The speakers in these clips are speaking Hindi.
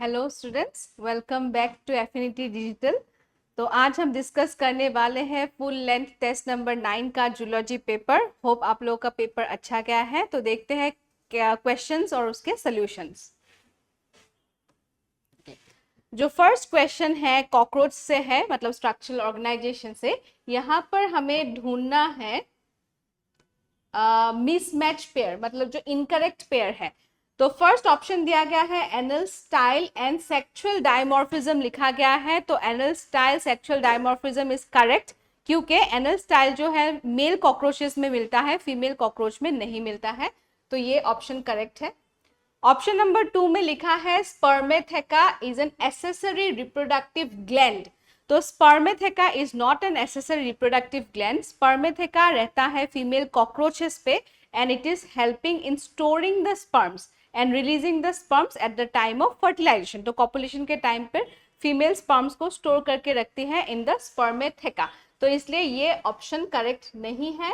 Hello students, welcome back to Affinity Digital. तो आज हम डिस्कस करने वाले हैं फुल लेंथ टेस्ट नंबर 9 का जूलॉजी पेपर। होप आप लोगों का पेपर अच्छा गया है। तो देखते हैं क्या क्वेश्चंस और उसके सॉल्यूशंस। जो फर्स्ट क्वेश्चन है कॉकरोच से है, मतलब स्ट्रक्चरल ऑर्गेनाइजेशन से। यहाँ पर हमें ढूंढना है मिसमैच पेयर, मतलब जो इनकरेक्ट पेयर है। तो फर्स्ट ऑप्शन दिया गया है anal style and sexual dimorphism लिखा गया है। तो anal style sexual dimorphism is correct, क्योंकि एनल स्टाइल जो है मेल कॉकरोचेस में मिलता है, फीमेल कॉकरोच में नहीं मिलता है। तो ये ऑप्शन करेक्ट है। ऑप्शन नंबर 2 में लिखा है spermatheca is an accessory reproductive gland. तो spermatheca is not an accessory reproductive gland. Spermatheca रहता है फीमेल कॉकरोचेस पे and it is helping in storing the sperms and releasing the sperms at the time of fertilisation. तो कॉपुलेशन के टाइम पर फीमेल स्पर्म्स को स्टोर करके रखती है इन द स्पर्मेथेका। तो इसलिए ये ऑप्शन करेक्ट नहीं है।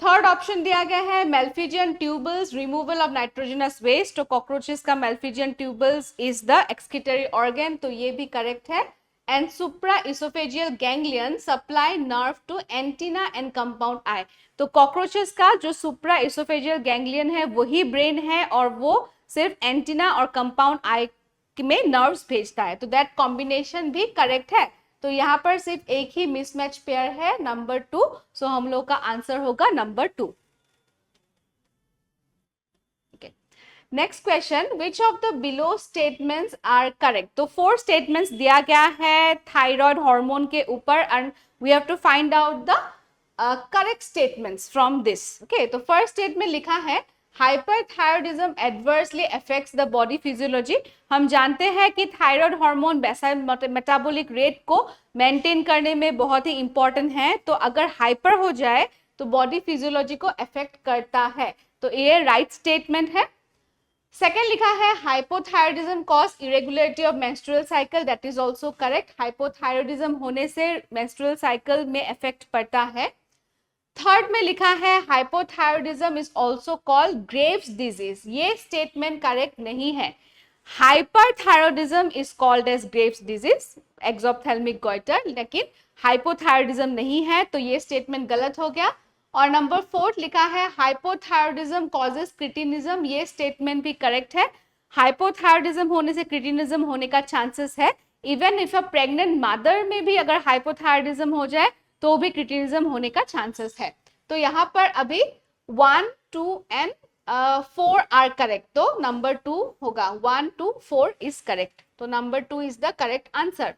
थर्ड ऑप्शन दिया गया है Malpighian tubules removal of nitrogenous waste. तो कॉकरोचेस का Malpighian tubules is the excretory organ, तो ये भी करेक्ट है। And supra oesophageal ganglion supply nerve to antenna and compound eye. तो कॉकरोचेस का जो सुप्रा इसोफेजियल गैंग्लियन है वही ब्रेन है और वो सिर्फ एंटीना और कंपाउंड आई में नर्व्स भेजता है। तो दैट कॉम्बिनेशन भी करेक्ट है। तो यहाँ पर सिर्फ एक ही मिसमैच पेयर है, नंबर 2। सो हम लोग का आंसर होगा number 2। Next question, which of the below statements are correct. तो 4 स्टेटमेंट्स दिया गया है थायराइड हार्मोन के ऊपर and we have to find out the correct statements from this. Okay, तो फर्स्ट स्टेटमेंट लिखा है hyperthyroidism adversely affects the body physiology. हम जानते हैं कि thyroid hormone basal metabolic rate को मेंटेन करने में बहुत ही इंपॉर्टेंट है। तो अगर हाइपर हो जाए तो बॉडी फिजियोलॉजी को अफेक्ट करता है। तो ये राइट स्टेटमेंट है। सेकेंड लिखा है hypothyroidism cause irregularity of menstrual cycle, that is also correct. Hypothyroidism होने से मेंस्ट्रुअल साइकिल में इफेक्ट पड़ता है। थर्ड में लिखा है hypothyroidism is also called Graves disease. ये स्टेटमेंट करेक्ट नहीं है। Hyperthyroidism is called as Graves disease, exophthalmic goitre, लेकिन हाइपोथायरॉयडिज्म नहीं है। तो ये स्टेटमेंट गलत हो गया। और नंबर 4 लिखा है हाइपोथायरॉयडिज्म कॉजेज क्रिटिनिज्म। ये स्टेटमेंट भी करेक्ट है। हाइपोथायरॉयडिज्म होने से क्रिटिनिज्म होने का चांसेस है। Even if a pregnant mother में भी अगर हाइपोथायरॉयडिज्म हो जाए तो भी क्रिटिनिज्म होने का चांसेस है। तो यहाँ पर अभी 1, 2 एंड 4 आर करेक्ट। तो नंबर 2 होगा। 1, 2, 4 इज करेक्ट। तो number 2 is the correct answer.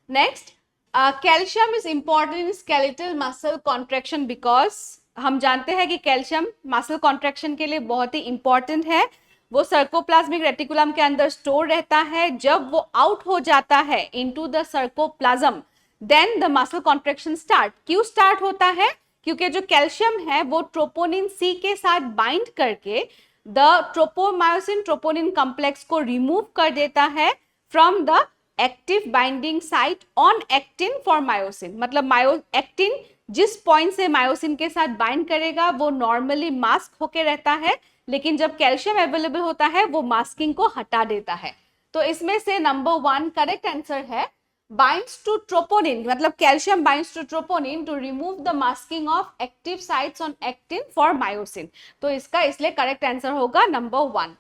Next, calcium is important in skeletal muscle contraction because हम जानते हैं कि कैल्शियम मसल कॉन्ट्रैक्शन के लिए बहुत ही इंपॉर्टेंट है। वो सर्कोप्लाज्मिक रेटिकुलम के अंदर स्टोर रहता है। जब वो आउट हो जाता है into the sarcoplasm then the muscle contraction start. क्यों स्टार्ट होता है? क्योंकि जो कैल्शियम है वो ट्रोपोनिन सी के साथ बाइंड करके द ट्रोपोमायोसिन ट्रोपोनिन कॉम्प्लेक्स को रिमूव कर देता है from the active binding site on actin for myosin. मतलब एक्टिन जिस पॉइंट से मायोसिन के साथ बाइंड करेगा वो नॉर्मली मास्क होके रहता है, लेकिन जब कैल्शियम अवेलेबल होता है वो मास्किंग को हटा देता है। तो इसमें से नंबर 1 करेक्ट आंसर है। binds to troponin, मतलब calcium binds to troponin to remove the masking of active sites on actin for myosin। तो इसका इसलिए करेक्ट आंसर होगा number 1।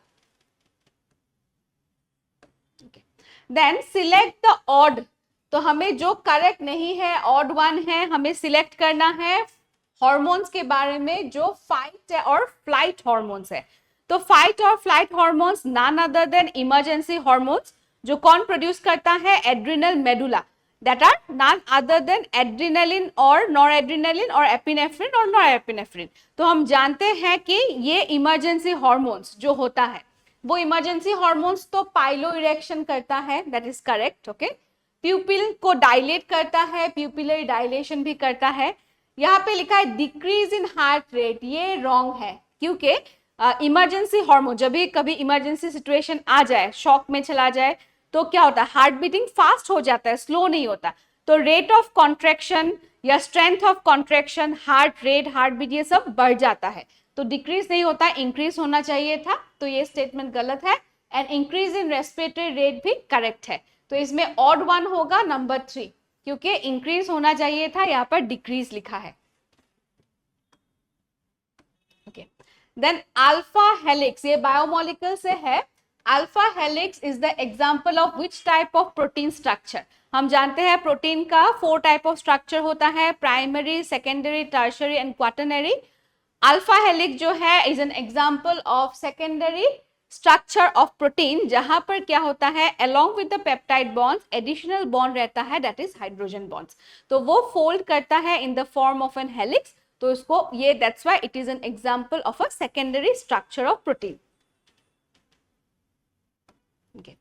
Then select the odd. तो हमें जो करेक्ट नहीं है, ऑड 1 है, हमें सिलेक्ट करना है हॉर्मोन्स के बारे में जो फाइट और फ्लाइट हॉर्मोन्स है। तो फाइट और flight hormones none other than emergency hormones. जो कौन प्रोड्यूस करता है? Adrenal medulla, that are none other than adrenaline और नॉरएड्रिनलिन और एपिनेफ्रिन और नॉरएपिनेफ्रिन। तो हम जानते हैं कि ये इमरजेंसी हॉर्मोन्स जो होता है वो इमरजेंसी हॉर्मोन्स तो पाइलो इरेक्शन करता है, दैट इज करेक्ट। ओके, प्यूपिल को डायलेट करता है, प्यूपिलरी डायलेशन भी करता है। यहाँ पे लिखा है डिक्रीज इन हार्ट रेट, ये रॉन्ग है क्योंकि इमरजेंसी हार्मोन जब भी कभी इमरजेंसी सिचुएशन आ जाए, शॉक में चला जाए तो क्या होता है? हार्ट बीटिंग फास्ट हो जाता है, स्लो नहीं होता। तो रेट ऑफ कॉन्ट्रैक्शन या strength of contraction, heart rate, heart beat, ये सब बढ़ जाता है। तो डिक्रीज नहीं होता, इंक्रीज होना चाहिए था। तो ये स्टेटमेंट गलत है and increase in respiratory rate भी करेक्ट है। तो इसमें ऑड वन होगा नंबर 3, क्योंकि इंक्रीज होना चाहिए था, यहाँ पर डिक्रीज लिखा है। ओके, देन अल्फा हेलिक्स, ये बायोमोलिक्यूल से है। Alpha helix is the example of which type of protein structure. हम जानते हैं प्रोटीन का 4 टाइप ऑफ स्ट्रक्चर होता है, primary, secondary, tertiary and quaternary. Alpha helix जो है is an example of secondary structure of protein, जहां पर क्या होता है, along with the peptide bonds additional bond रहता है, दैट इज हाइड्रोजन बॉन्ड्स। तो वो फोल्ड करता है in the form of an helix, तो इसको ये that's why it is an example of a secondary structure of protein. Okay.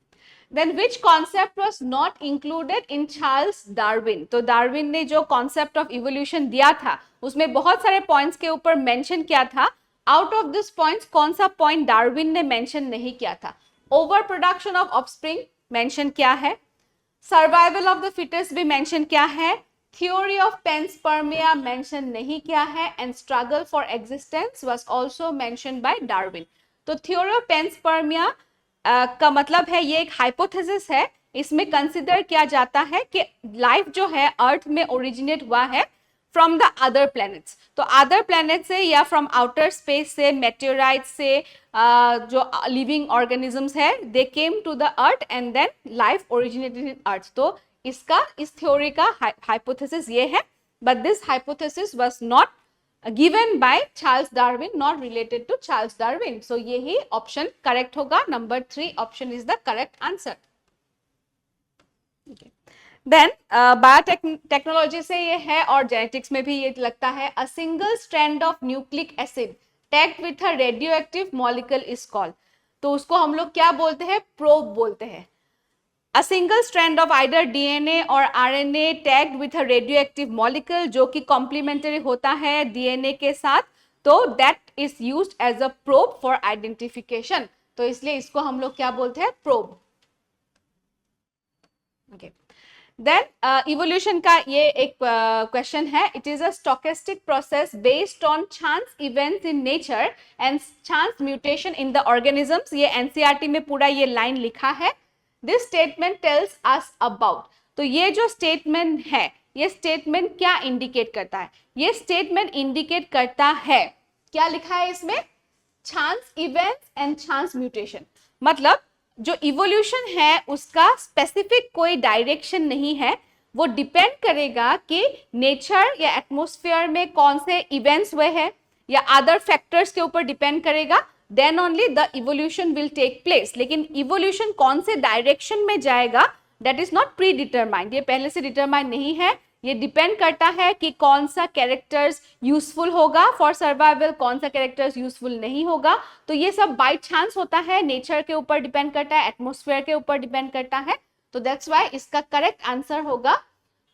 Then which concept was not included in Charles Darwin? तो डार्विन ने जो कॉन्सेप्ट ऑफ इवोल्यूशन दिया था उसमें बहुत सारे पॉइंट्स के ऊपर मेंशन किया था। आउट ऑफ दिस पॉइंट्स कौन सा पॉइंट डार्विन ने मेंशन नहीं किया था? Over production of offspring mention किया है, सर्वाइवल ऑफ द फिटेस्ट भी मेंशन किया है, थ्योरी ऑफ पेंस्पर्मिया मेंशन नहीं किया है, and struggle for existence was also mentioned by Darwin. तो थ्योरी ऑफ पेंस्पर्मिया का मतलब है ये एक हाइपोथेसिस है, इसमें कंसिडर किया जाता है कि लाइफ जो है अर्थ में ओरिजिनेट हुआ है फ्रॉम द अदर प्लैनेट्स। तो अदर प्लैनेट से या फ्रॉम आउटर स्पेस से, मेटेओराइट से, जो लिविंग ऑर्गेनिजम्स है they came to the earth and then life originated in earth. तो इस थ्योरी का हाइपोथेसिस ये है, but this hypothesis was not given by Charles Darwin, not related to Charles Darwin. So यही ऑप्शन करेक्ट होगा, number 3 option is the correct answer. Then biotechnology से ये है और जेनेटिक्स में भी ये लगता है, a single strand of nucleic acid tagged with a radioactive molecule is called. तो उसको हम लोग क्या बोलते हैं? प्रोब बोलते हैं। A single strand of either DNA or RNA tagged with a radioactive molecule जो कि complementary होता है DNA के साथ, तो that is used as a probe for identification। तो इसलिए इसको हम लोग क्या बोलते हैं? probe। okay. Then evolution का ये एक question है, it is a stochastic process based on chance events in nature and chance mutation in the organisms। ये NCERT में पूरा ये line लिखा है। This statement tells us about। तो ये जो स्टेटमेंट है, ये स्टेटमेंट क्या इंडिकेट करता है? ये स्टेटमेंट इंडिकेट करता है, क्या लिखा है इसमें? Chance events and chance mutation. मतलब जो इवोल्यूशन है उसका स्पेसिफिक कोई डायरेक्शन नहीं है, वो डिपेंड करेगा कि नेचर या एटमॉस्फेयर में कौन से इवेंट्स हुए हैं या अदर फैक्टर्स के ऊपर डिपेंड करेगा, then only the evolution will take place। लेकिन evolution कौन से डायरेक्शन में जाएगा that is not predetermined, ये पहले से डिटरमाइन नहीं है, ये डिपेंड करता है कि कौन सा कैरेक्टर्स यूजफुल होगा फॉर सर्वाइवल, कौन सा कैरेक्टर्स यूजफुल नहीं होगा। तो ये सब बाय चांस होता है, नेचर के ऊपर डिपेंड करता है, एटमॉस्फेयर के ऊपर डिपेंड करता है। तो दैट्स व्हाई इसका करेक्ट आंसर होगा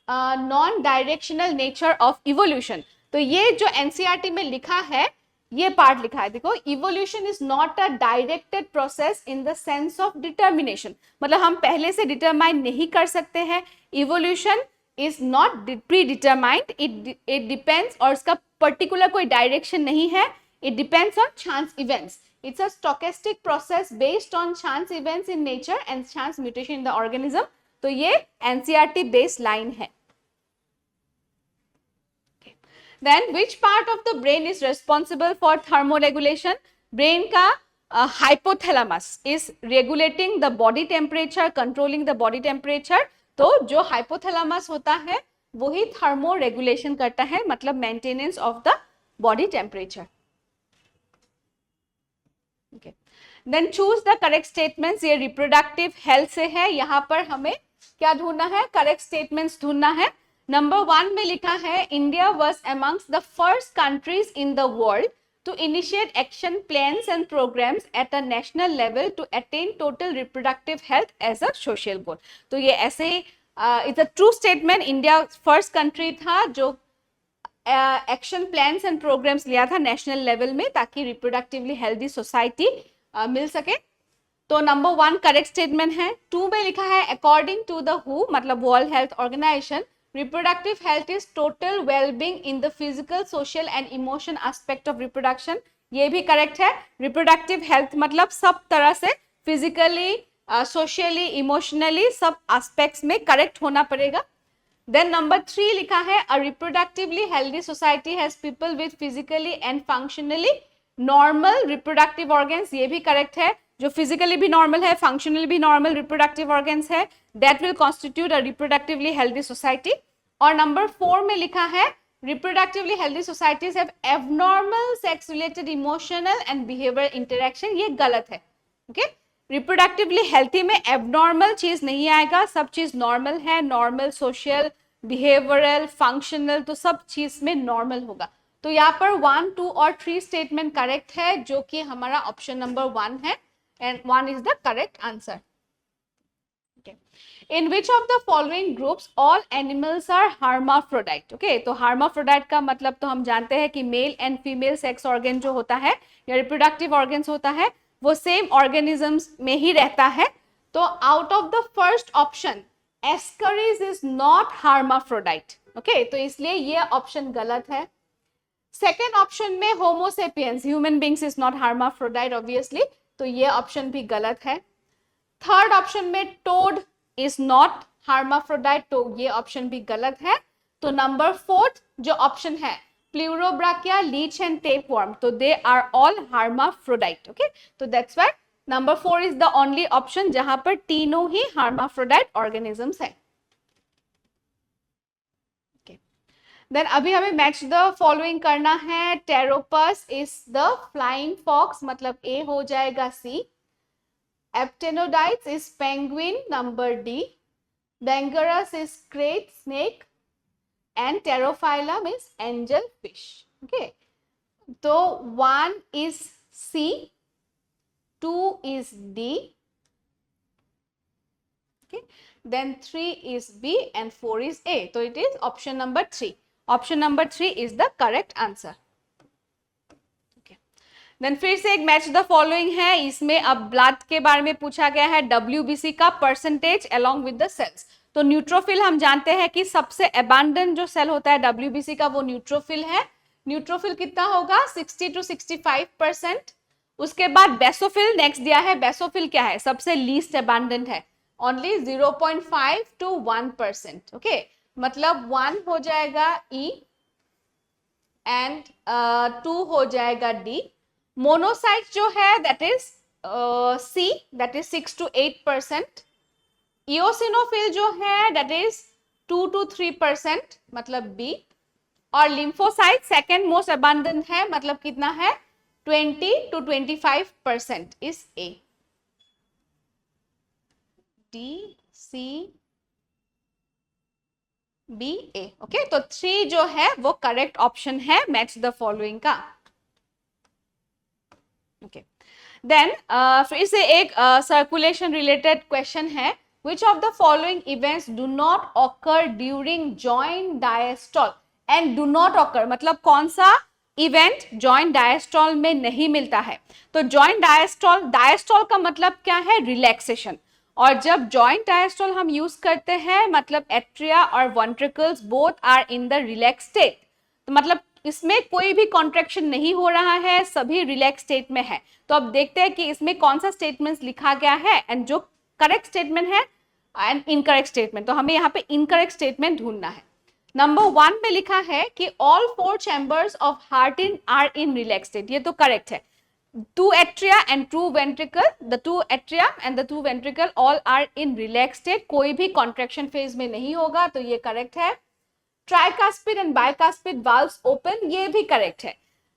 non directional nature of evolution. तो ये जो एनसीईआरटी में लिखा है, ये पार्ट लिखा है, देखो, evolution is not a directed process in the sense of determination. मतलब हम पहले से डिटरमाइन नहीं कर सकते हैं। Evolution is not pre determined, it depends, और इसका पर्टिकुलर कोई डायरेक्शन नहीं है, it depends on chance events. It's a stochastic process based on chance events in nature and chance mutation in the organism. तो ये एनसीईआरटी बेस्ड लाइन है। Then which part of the brain is responsible for thermoregulation? Brain का hypothalamus is regulating the body temperature, controlling the body temperature। तो जो hypothalamus होता है वही thermoregulation करता है, मतलब maintenance of the body temperature। Okay. Then choose the correct statements। ये reproductive health से है, यहाँ पर हमें क्या ढूंढना है? correct statements ढूंढना है। नंबर 1 में लिखा है, India was amongst the first countries in the world to initiate action plans and programmes at a national level to attain total reproductive health as a social goal. तो ये ऐसे ही it's a true statement, India first country था जो एक्शन प्लान्स एंड प्रोग्राम्स लिया था नेशनल लेवल में ताकि रिप्रोडक्टिवली हेल्दी सोसाइटी मिल सके। तो नंबर 1 करेक्ट स्टेटमेंट है। 2 में लिखा है, अकॉर्डिंग टू द हु, मतलब world health organisation, reproductive health is total well-being in the physical, social and emotion aspect of reproduction। ये भी करेक्ट है। reproductive health मतलब सब तरह से फिजिकली, सोशली, इमोशनली, सब एस्पेक्ट्स में करेक्ट होना पड़ेगा। देन नंबर 3 लिखा है a reproductively healthy society has people with physically and functionally normal reproductive organs, ये भी करेक्ट है। जो फिजिकली भी नॉर्मल है, फंक्शनली भी नॉर्मल रिप्रोडक्टिव ऑर्गन्स है, that will constitute a reproductively healthy society. और नंबर 4 में लिखा है reproductively healthy societies have abnormal sex related emotional and behaviour interaction, ये गलत है। ओके, रिप्रोडक्टिवली हेल्थी में एबनॉर्मल चीज नहीं आएगा, सब चीज नॉर्मल है, नॉर्मल, सोशल, बिहेवियरल, फंक्शनल, तो सब चीज में नॉर्मल होगा। तो यहाँ पर 1, 2 और 3 स्टेटमेंट करेक्ट है, जो कि हमारा ऑप्शन नंबर 1 है, and 1 is the correct answer. In which of the following groups all animals are hermaphrodite? Okay, तो hermaphrodite का मतलब तो हम जानते हैं कि male and female sex organ जो होता है या रिप्रोडक्टिव ऑर्गन्स होता है वो सेम ऑर्गेनिजम्स में ही रहता है। तो out of the first option ascaris is not hermaphrodite। Okay, तो इसलिए ये ऑप्शन गलत है। सेकेंड ऑप्शन में homo sapiens, human beings is not hermaphrodite obviously, तो ये ऑप्शन भी गलत है। थर्ड ऑप्शन में टोड इज नॉट hermaphrodite, तो ये ऑप्शन भी गलत है। तो नंबर 4 जो ऑप्शन है प्लूरोब्राकिया, लीच एंड टेपवर्म, तो they are all hermaphrodite। Okay, तो that's why number 4 is the only option जहां पर तीनों ही hermaphrodite ऑर्गेनिजम्स है। देन अभी हमें मैच द फॉलोइंग करना है। Pteropus is the flying fox, मतलब ए हो जाएगा C. Aptenodytes is penguin, number D. Dangerous is crate snake and Pterophyllum is angelfish. Okay, so 1 is C, 2 is D, okay, then 3 is B and 4 is A. So it is option number 3. Option number 3 is the correct answer. Then फिर से एक मैच द फॉलोइंग है, इसमें अब ब्लड के बारे में पूछा गया है, WBC का percentage along with the cells. तो न्यूट्रोफिल हम जानते हैं कि सबसे अबंडेंट जो सेल होता है WBC का वो न्यूट्रोफिल है। न्यूट्रोफिल कितना होगा 60 to 65%। उसके बाद बेसोफिल नेक्स्ट दिया है, बेसोफिल क्या है सबसे लीस्ट अबंडेंट है, ओनली 0.5 to 1%। ओके, मतलब 1 हो जाएगा E एंड 2 हो जाएगा D। मोनोसाइट जो है that is C, that is 6 to 8%। Eosinophil जो है दैट इज 2 to 3%, मतलब B। और लिम्फोसाइट सेकेंड मोस्ट अबंडेंट है, मतलब कितना है 20 to 25% is A। D, C, B, A। Okay, तो 3 जो है वो करेक्ट ऑप्शन है मैच द फॉलोइंग का। ओके, देन फिर से एक सर्कुलेशन रिलेटेड क्वेश्चन है, which of the following events do not occur during joint diastole and do not occur, मतलब कौन सा इवेंट जॉइंट डायस्टोल में नहीं मिलता है। तो जॉइंट डायस्टोल, डायस्टोल का मतलब क्या है रिलैक्सेशन, और जब जॉइंट डायस्टोल हम यूज करते हैं मतलब एट्रिया और ventricles both are in the relax state, तो मतलब इसमें कोई भी कॉन्ट्रैक्शन नहीं हो रहा है, सभी रिलैक्स स्टेट में है। तो अब देखते हैं कि इसमें कौन सा स्टेटमेंट लिखा गया है एंड जो करेक्ट स्टेटमेंट है एंड इनकरेक्ट स्टेटमेंट, तो हमें यहाँ पे इनकरेक्ट स्टेटमेंट ढूंढना है। नंबर 1 में लिखा है कि all 4 chambers of heart are in relax state, ये तो करेक्ट है। 2 atria and 2 ventricle, the 2 atria and the 2 ventricle all are in relaxed state, कोई भी कॉन्ट्रैक्शन फेज में नहीं होगा, तो ये करेक्ट है। Tricuspid and bicuspid valves open, ये भी करेक्ट है।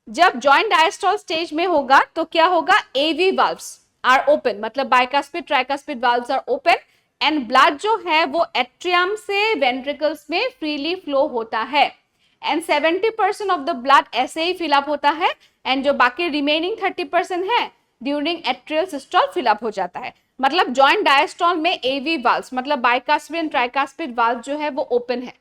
जब जॉइंट डायस्टोल स्टेज में होगा तो क्या होगा AV वाल्व्स आर ओपन, मतलब bicuspid tricuspid valves are open and blood जो है वो एट्रियम से वेंट्रिकल्स में फ्रीली फ्लो होता है एंड 70% ऑफ द ब्लड ऐसे ही फिलअप होता है एंड जो बाकी रिमेनिंग 30% है ड्यूरिंग एट्रियल सिस्टोल फिलअप हो जाता है। मतलब जॉइंट डायस्टोल में AV वाल्व्स मतलब बाइकास्पिड एंड ट्राइकास्पिड वाल्व जो है वो ओपन है।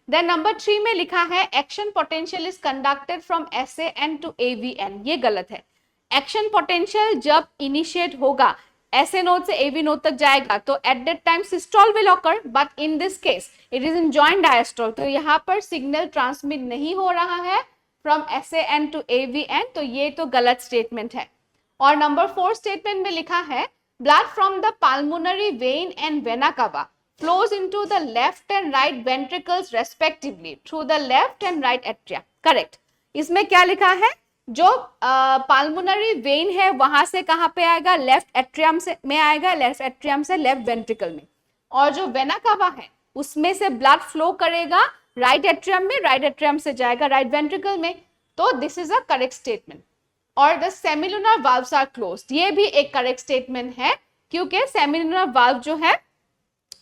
देन नंबर 3 में लिखा है action potential is conducted from SAN to AVN, ये गलत है। एक्शन पोटेंशियल जब इनिशिएट होगा SA नोड से AV नोड तक जाएगा तो at that time systole will occur, but in this case it is in joint diastole, तो यहाँ पर सिग्नल ट्रांसमिट नहीं हो रहा है फ्रॉम SAN टू AVN, तो ये तो गलत स्टेटमेंट है। और नंबर 4 स्टेटमेंट में लिखा है blood from the pulmonary vein and vena cava flows into the left and right ventricles respectively through the left and right atria. Correct. इसमें क्या लिखा है, जो पाल्मोनरी वेन है वहां से कहां पे आएगा, लेफ्ट एट्रियम से में आएगा, लेफ्ट एट्रियम से लेफ्ट वेंट्रिकल में, और जो वेना कावा है उसमें से ब्लड फ्लो करेगा राइट एट्रियम में, राइट एट्रियम से जाएगा राइट वेंट्रिकल में. तो this is a correct statement. और the semilunar valves are closed, ये भी एक करेक्ट स्टेटमेंट है, क्योंकि सेमिलुनर वाल्व जो है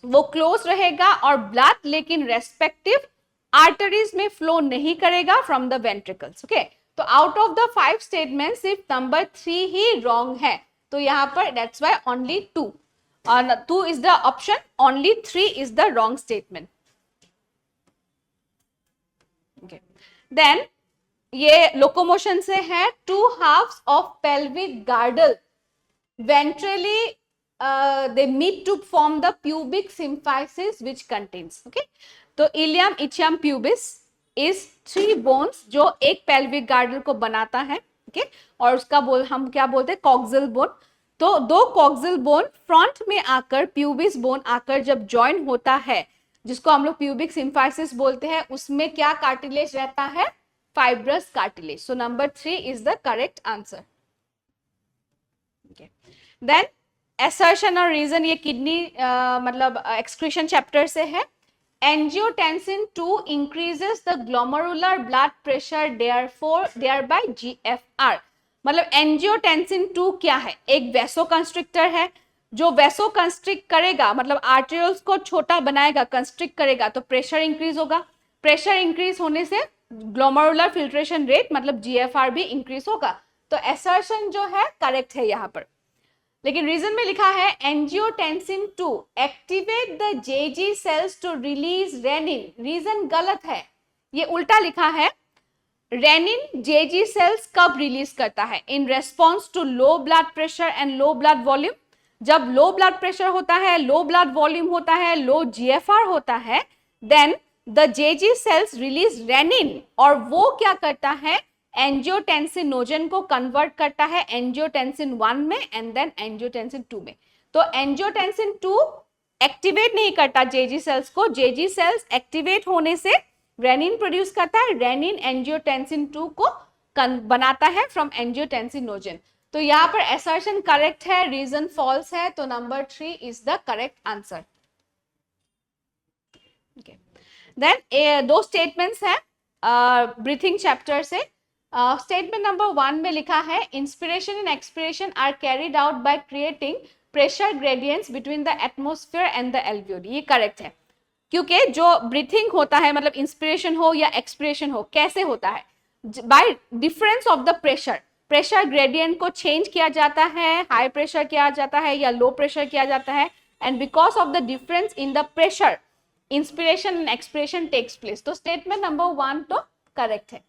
वो क्लोज रहेगा और ब्लड लेकिन रेस्पेक्टिव आर्टरीज में फ्लो नहीं करेगा फ्रॉम द वेंट्रिकल्स. ओके, तो आउट ऑफ द 5 स्टेटमेंट सिर्फ नंबर 3 ही रॉन्ग है. तो यहाँ पर that's why only 2 2 is the option, only 3 is the wrong statement. Then ये लोकोमोशन से है. 2 halves of pelvic girdle ventrally they meet to form the pubic symphysis which contains. Okay, तो इलियम इचियम प्यूबिस इज 3 बोन्स जो एक पेल्विक गार्डल को बनाता है. okay? और उसका हम क्या बोलते हैं, कॉक्सिल बोन. तो 2 कॉक्सिल बोन फ्रंट में आकर प्यूबिस बोन आकर जब ज्वाइन होता है, जिसको हम लोग प्यूबिक सिम्फाइसिस बोलते हैं, उसमें क्या कार्टिलेज रहता है, fibrous cartilage. So number 3 is the correct answer. Then assertion और रीजन, ये किडनी मतलब एक्सक्रीशन चैप्टर से है. Angiotensin 2 increases the glomerular blood pressure thereby GFR. मतलब एंजियोटेंसिन 2 क्या है, एक वेसो कंस्ट्रिक्टर है. जो वेसो कंस्ट्रिक्ट करेगा मतलब आर्टेरियल्स को छोटा बनाएगा, कंस्ट्रिक्ट करेगा, तो प्रेशर इंक्रीज होगा. प्रेशर इंक्रीज होने से ग्लोमेरुलर फिल्ट्रेशन रेट मतलब GFR भी इंक्रीज होगा. तो असर्शन जो है करेक्ट है यहाँ पर. लेकिन रीजन में लिखा है angiotensin 2 activate the JG cells to release renin. Reason गलत है, ये उल्टा लिखा है. रेनिन जेजी सेल्स कब रिलीज करता है, in response to low blood pressure and low blood volume. जब लो ब्लड प्रेशर होता है, लो ब्लड वॉल्यूम होता है, लो GFR होता है, then the JG cells release renin, और वो क्या करता है, एंजियोटेंसिनोजन को कन्वर्ट करता है एंजियोटेंसिन 1 में एंड देन एंजियोटेंसिन 2 में. तो एंजियोटेंसिन 2 एक्टिवेट नहीं करता जेजी सेल्स को, जेजी सेल्स एक्टिवेट होने से रेनिन प्रोड्यूस करता है, रेनिन एंजियोटेंसिन 2 को बनाता है फ्रॉम एंजियोटेंसिनोजन. तो यहाँ पर असर्शन करेक्ट है, रीजन फॉल्स है. तो number 3 is the correct answer. Then 2 statements है ब्रीथिंग चैप्टर से. स्टेटमेंट नंबर 1 में लिखा है inspiration and expiration are carried out by creating pressure gradients between the atmosphere and the alveoli. ये करेक्ट है, क्योंकि जो ब्रीथिंग होता है मतलब इंस्पिरेशन हो या एक्सपिरेशन हो, कैसे होता है, bye difference of the pressure. Pressure gradient को चेंज किया जाता है, हाई प्रेशर किया जाता है या लो प्रेशर किया जाता है, and because of the difference in the pressure inspiration and expiration takes place. तो स्टेटमेंट नंबर 1 तो करेक्ट है.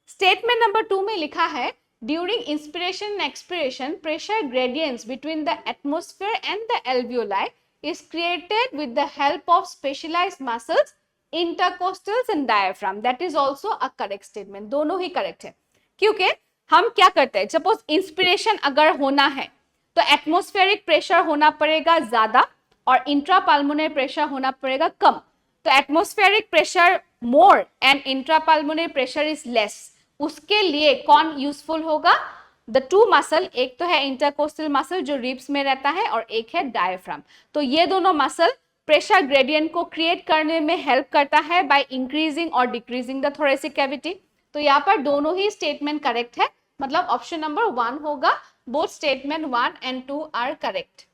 स्टेटमेंट नंबर 2 में लिखा है during inspiration and expiration pressure gradients between the atmosphere and the alveoli is created with the help of specialized muscles, intercostals and diaphragm. That is also a correct statement. दोनों ही correct है, क्योंकि हम क्या करते हैं, सपोज इंस्पिरेशन अगर होना है तो एटमॉस्फेरिक प्रेशर होना पड़ेगा ज्यादा और इंट्रापल्मोनरी प्रेशर होना पड़ेगा कम. तो atmospheric pressure more and intrapulmonary pressure is less. उसके लिए कौन यूजफुल होगा, द 2 मसल, एक तो है इंटरकोस्टल मसल जो रिब्स में रहता है और एक है डायफ्राम. तो ये दोनों मसल प्रेशर ग्रेडियंट को क्रिएट करने में हेल्प करता है बाय इंक्रीजिंग और डिक्रीजिंग द थोरेसिक कैविटी. तो यहाँ पर दोनों ही स्टेटमेंट करेक्ट है, मतलब ऑप्शन नंबर 1 होगा. Both statement 1 and 2 are correct.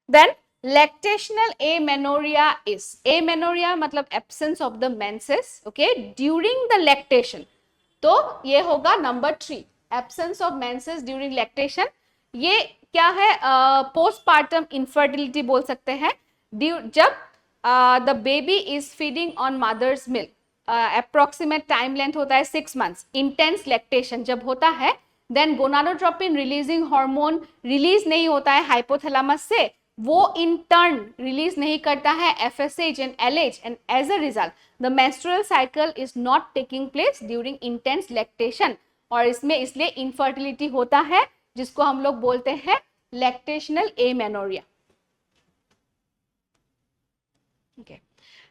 Then lactational amenorrhoea is, amenorrhoea मतलब absence of the menses, okay, during the lactation. तो ये होगा number 3, absence of menses during lactation. ये क्या है, पोस्टपार्टम इनफर्टिलिटी बोल सकते हैं. जब the baby is feeding on mother's milk, approximate time length होता है 6 months. इंटेंस लैक्टेशन जब होता है, then gonadotropin releasing hormone release नहीं होता है हाइपोथैलेमस से, वो इन टर्न रिलीज नहीं करता है FSH and LH, and as a result the menstrual cycle is not taking place during intense lactation. और इसमें इसलिए इनफर्टिलिटी होता है, जिसको हम लोग बोलते हैं lactational amenorrhea. Okay.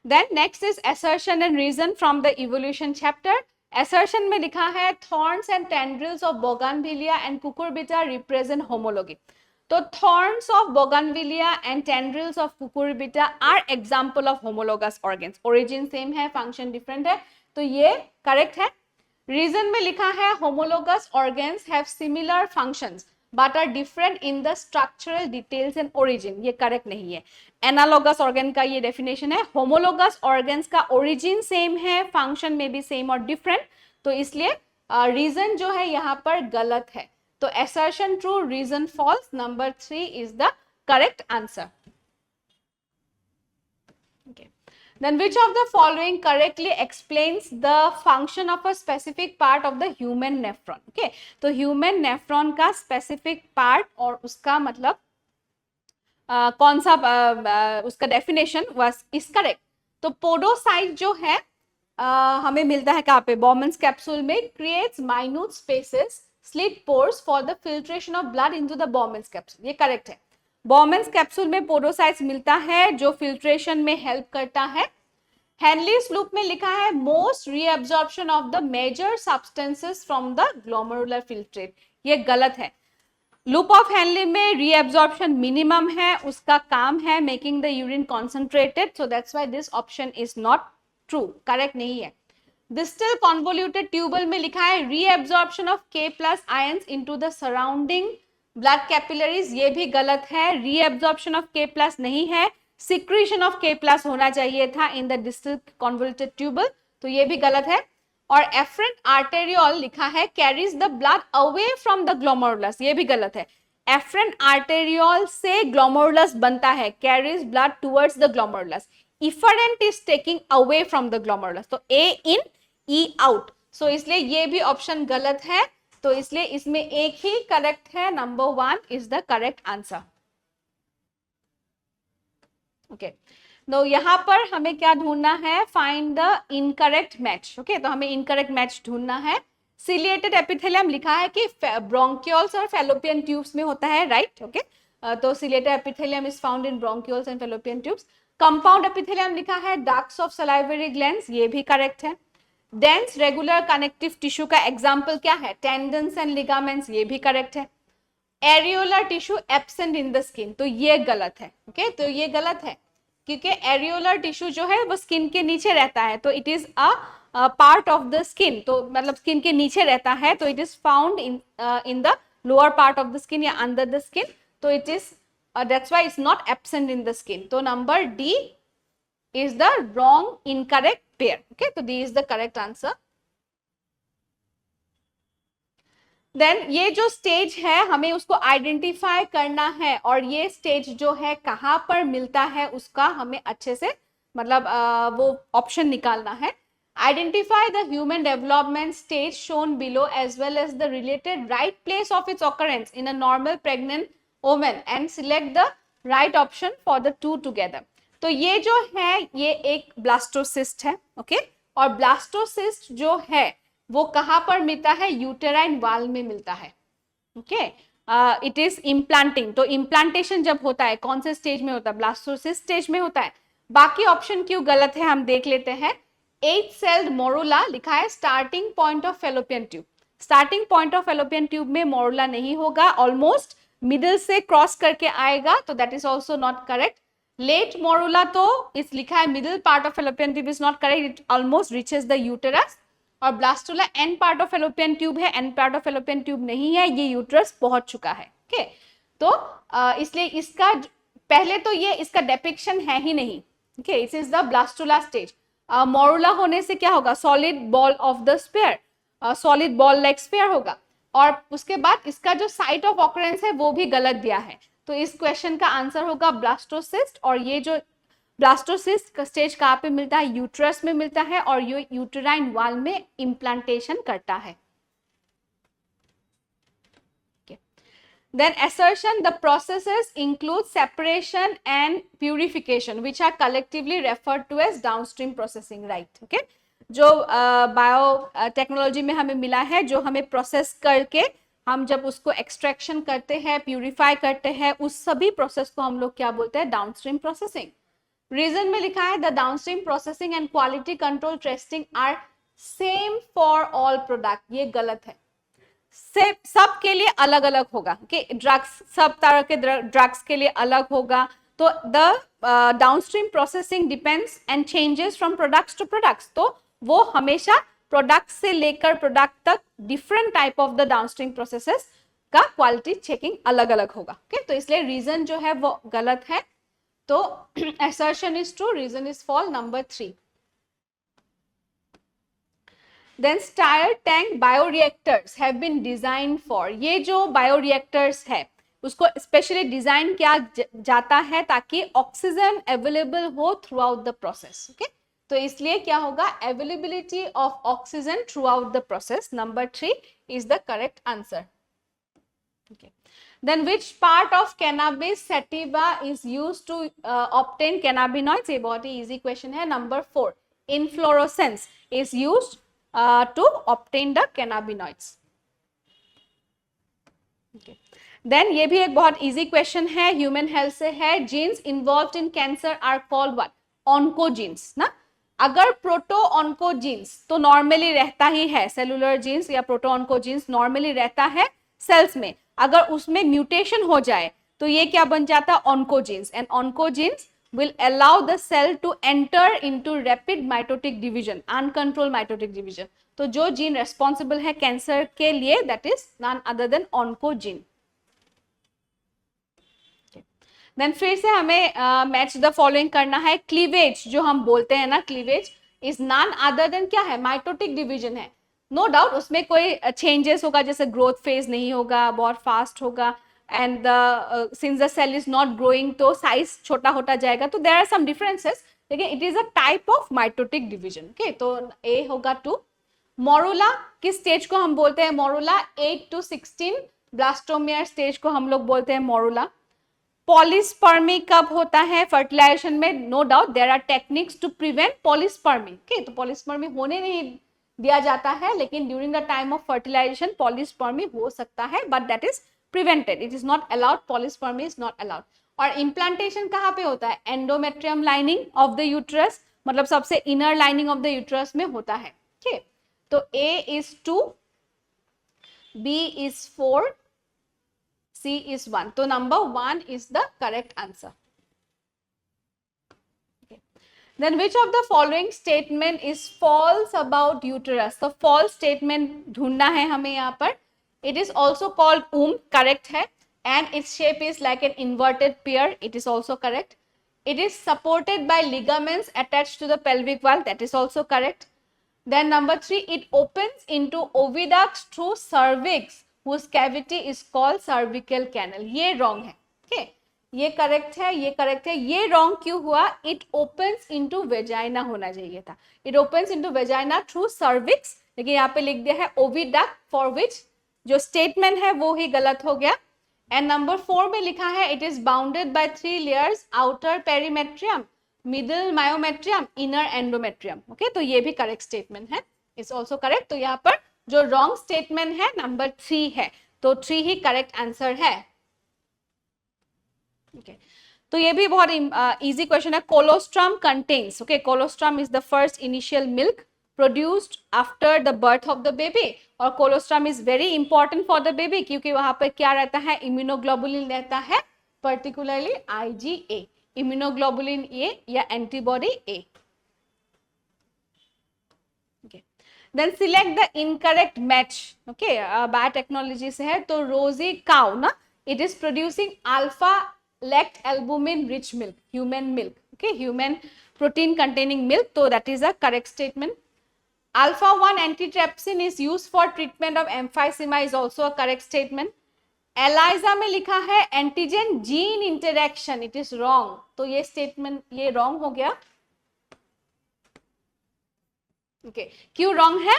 Then next is assertion and reason from the evolution chapter. Assertion में लिखा है thorns and tendrils of bougainvillea and cucurbita represent homology. तो thorns of bougainvillea and tendrils of cucurbita are example of homologous organs. Origin same है, function different है, तो ये correct है. Reason में लिखा है homologous organs have similar functions but are different in the structural details and origin. ये correct नहीं है. Analogous organ का ये definition है. Homologous organs का origin same है, function में भी same और different. तो इसलिए reason जो है यहाँ पर गलत है. तो assertion true, reason false. Number 3 is the correct answer. Okay. Then which of the following correctly explains the function of a specific part of the human nephron? Okay, तो human nephron का specific part और उसका मतलब कौन सा उसका definition was is correct. तो podocyte जो है हमें मिलता है कहाँ पे? Bowman's capsule में creates minute spaces, slit pores for the filtration of blood into the Bowman's capsule. ये correct है. Bowman's capsule में podocytes मिलता है जो filtration में help करता है. Henle's loop में लिखा है most reabsorption of the major substances from the glomerular filtrate. ये गलत है. Loop of Henle में reabsorption minimum है, उसका काम है making the urine concentrated. So that's why this option is not true. Correct नहीं है. Distal convoluted tubule में लिखा है reabsorption of K plus ions into the surrounding blood capillaries. ये भी गलत है. Reabsorption of K plus नहीं है. Secretion of K plus होना चाहिए था in the distal convoluted tubule. तो ये भी गलत है. और efferent arteriole लिखा है carries the blood away from the glomerulus. ये भी गलत है. Efferent arteriole से glomerulus बनता है, carries blood towards the glomerulus. Efferent is taking away from the glomerulus. तो A in, E out. So इसलिए ये भी ऑप्शन गलत है. तो इसलिए इसमें एक ही करेक्ट है. Number 1 is the correct answer. Okay तो यहाँ पर हमें क्या ढूंढना है? Find the incorrect match. Okay तो हमें इनकरेक्ट मैच ढूंढना है. सिलिएटेड एपिथेलियम लिखा है कि ब्रोंकियोल्स और फैलोपियन ट्यूब्स में होता है, राइट? ओके तो ciliated epithelium is found in bronchioles and fallopian tubes. Compound epithelium लिखा है डक्ट्स ऑफ सलाइवरी ग्लैंड्स. ये भी करेक्ट है. डेंस रेगुलर कनेक्टिव टिश्यू का एग्जाम्पल क्या है? Tendons and ligaments. ये भी करेक्ट है. Areolar tissue absent in the skin. तो ये गलत है. ओके तो ये गलत है क्योंकि एरियोलर टिश्यू जो है वो स्किन के नीचे रहता है. तो it is a part of the skin. तो मतलब स्किन के नीचे रहता है. तो it is found in the lower part of the skin या अंडर द स्किन. तो it is that's why it's not absent in the skin. तो number D is the wrong incorrect pair. Okay तो D is the correct answer. Then ये जो स्टेज है हमें उसको आइडेंटिफाई करना है और ये स्टेज जो है कहाँ पर मिलता है उसका हमें अच्छे से मतलब वो ऑप्शन निकालना है. Identify the human development stage shown below as well as the related right place of its occurrence in a normal pregnant woman and select the right option for the two together. तो ये जो है ये एक ब्लास्टोसिस्ट है. ओके और ब्लास्टोसिस्ट जो है वो कहाँ पर मिलता है? यूटेराइन वाल में मिलता है. Okay it is implanting. तो इम्प्लांटेशन जब होता है कौन से स्टेज में होता है? ब्लास्टोसिस्ट स्टेज में होता है. बाकी ऑप्शन क्यों गलत है हम देख लेते हैं. 8 सेल्ड मोरुला लिखा है starting point of Fallopian tube. Starting point of Fallopian tube में मोरुला नहीं होगा. ऑलमोस्ट मिडिल से क्रॉस करके आएगा. तो that is also not correct. Late morula तो इस लिखा है middle part of Fallopian tube is not correct. It almost reaches the uterus. और blastula end part of Fallopian tube है. End part of Fallopian tube नहीं है. ये यूट्रस पहुंच चुका है. ओके तो इसलिए इसका पहले तो ये इसका डेपिक्शन है ही नहीं. Okay it is the blastula stage. Morula होने से क्या होगा? Solid ball of the sphere. Solid ball like sphere होगा. और उसके बाद इसका जो साइट ऑफ ऑकरेंस है वो भी गलत दिया है. तो इस क्वेश्चन का आंसर होगा ब्लास्टोसिस्ट. और ये जो ब्लास्टोसिस्ट का स्टेज कहाँ पे मिलता है? यूट्रस में मिलता है और ये यूटेराइन वाल में इम्प्लांटेशन करता है. Then assertion the processes include separation and purification which are collectively referred to as downstream processing, right? Okay जो बायो टेक्नोलॉजी में हमें मिला है जो हमें प्रोसेस करके हम जब उसको एक्सट्रैक्शन करते हैं, प्यूरिफाई करते हैं, उस सभी प्रोसेस को हम लोग क्या बोलते हैं? Downstream processing. रीजन में लिखा है the downstream processing and quality control testing are same for all product. ये गलत है, सब के लिए अलग अलग होगा। कि ड्रग्स, सब तरह के ड्रग्स के लिए अलग होगा। तो the downstream processing depends and changes from products to products. तो वो हमेशा प्रोडक्ट से लेकर प्रोडक्ट तक different type of the downstream processes का क्वालिटी चेकिंग अलग अलग होगा। ओके, तो इसलिए रीजन जो है वो गलत है। तो assertion is true, reason is false, number 3. Then stir tank bioreactors have been designed for, ये जो bioreactors है उसको स्पेशली डिजाइन किया जाता है ताकि ऑक्सीजन अवेलेबल हो through out the process. Okay, तो इसलिए क्या होगा? Availability of oxygen through out the process. Number 3 is the correct answer. Okay. Then which part of cannabis sativa is used to obtain cannabinoids? ये बहुत ही easy question है। Number 4, inflorescence is used to obtain the cannabinoids. Okay. Then ये भी एक बहुत easy question है, human health से है। Genes involved in cancer are called what? Oncogenes ना। अगर प्रोटो ऑन्कोजीन्स तो नॉर्मली रहता ही है, सेलुलर जीन्स या प्रोटो ऑन्कोजीन्स नॉर्मली रहता है सेल्स में। अगर उसमें म्यूटेशन हो जाए तो ये क्या बन जाता है? Oncogenes. And oncogenes will allow the cell to enter into rapid mitotic division, uncontrolled mitotic division. तो जो जीन रेस्पॉन्सिबल है कैंसर के लिए that is none other than oncogene. Then फिर से हमें मैच द फॉलोइंग करना है। क्लीवेज जो हम बोलते हैं ना, cleavage is none other then क्या है? माइटोटिक डिवीजन है। नो डाउट उसमें कोई चेंजेस होगा, जैसे ग्रोथ फेज नहीं होगा, बहुत फास्ट होगा, and since the cell is not growing तो साइज छोटा होता जाएगा। तो देयर आर सम डिफरेंसेस, लेकिन it is a type of mitotic division. Okay, तो ए होगा 2। मोरुला किस स्टेज को हम बोलते हैं? मोरुला 8 to 16 ब्लास्टोमियर स्टेज को हम लोग बोलते हैं मोरुला। पॉलीस्पर्मी कब होता है? फर्टिलाइजेशन में। No doubt there are techniques to prevent polyspermy. Okay, तो पॉलीस्पर्मी होने नहीं दिया जाता है, लेकिन during the time of fertilization polyspermy हो सकता है, but that is prevented, it is not allowed, polyspermy is not allowed. और इम्प्लांटेशन कहाँ पे होता है? Endometrium lining of the uterus, मतलब सबसे inner lining of the uterus में होता है। ठीक है, तो A is 2, B is 4, C is 1. So number 1 is the correct answer. Okay. Then which of the following statement is false about uterus? So false statement ढूंढना है हमें यहाँ पर। It is also called womb, correct है, and its shape is like an inverted pear. It is also correct. It is supported by ligaments attached to the pelvic wall. That is also correct. Then number 3, it opens into oviducts through cervix, whose cavity is called cervical canal. ये wrong है। okay? ये correct है, ये correct है। ये wrong क्यों हुआ? It opens into vagina होना चाहिए था। It opens into vagina through cervix, लेकिन यहाँ पे लिख दिया है oviduct, for which जो statement है वो ही गलत हो गया। And number 4 में लिखा है it is bounded by 3 layers, outer perimetrium, middle myometrium, inner endometrium. Okay? तो ये भी correct statement है, is also correct। तो यहाँ पर जो रॉन्ग स्टेटमेंट है नंबर 3 है, तो 3 ही करेक्ट आंसर है। okay. तो ये भी बहुत इजी क्वेश्चन है। Colostrum contains, okay, colostrum is the first initial milk produced after the birth of the baby, और colostrum is very important for the baby क्योंकि वहां पर क्या रहता है? इम्यूनोग्लोबुलिन रहता है, पर्टिकुलरली IgA, इम्यूनोग्लोबुलिन ए या antibody A. Then select the incorrect match. Okay, biotechnology से है, तो रोजी काउ ना, it is producing alpha lactalbumin rich milk, human milk. Okay, human protein containing milk, तो that is a correct statement. Alpha 1 antitrypsin is used for treatment of emphysema is also a correct statement. ELISA में लिखा है antigen gene interaction, it is wrong, तो ये statement ये wrong हो गया। Okay. क्यों रॉन्ग है?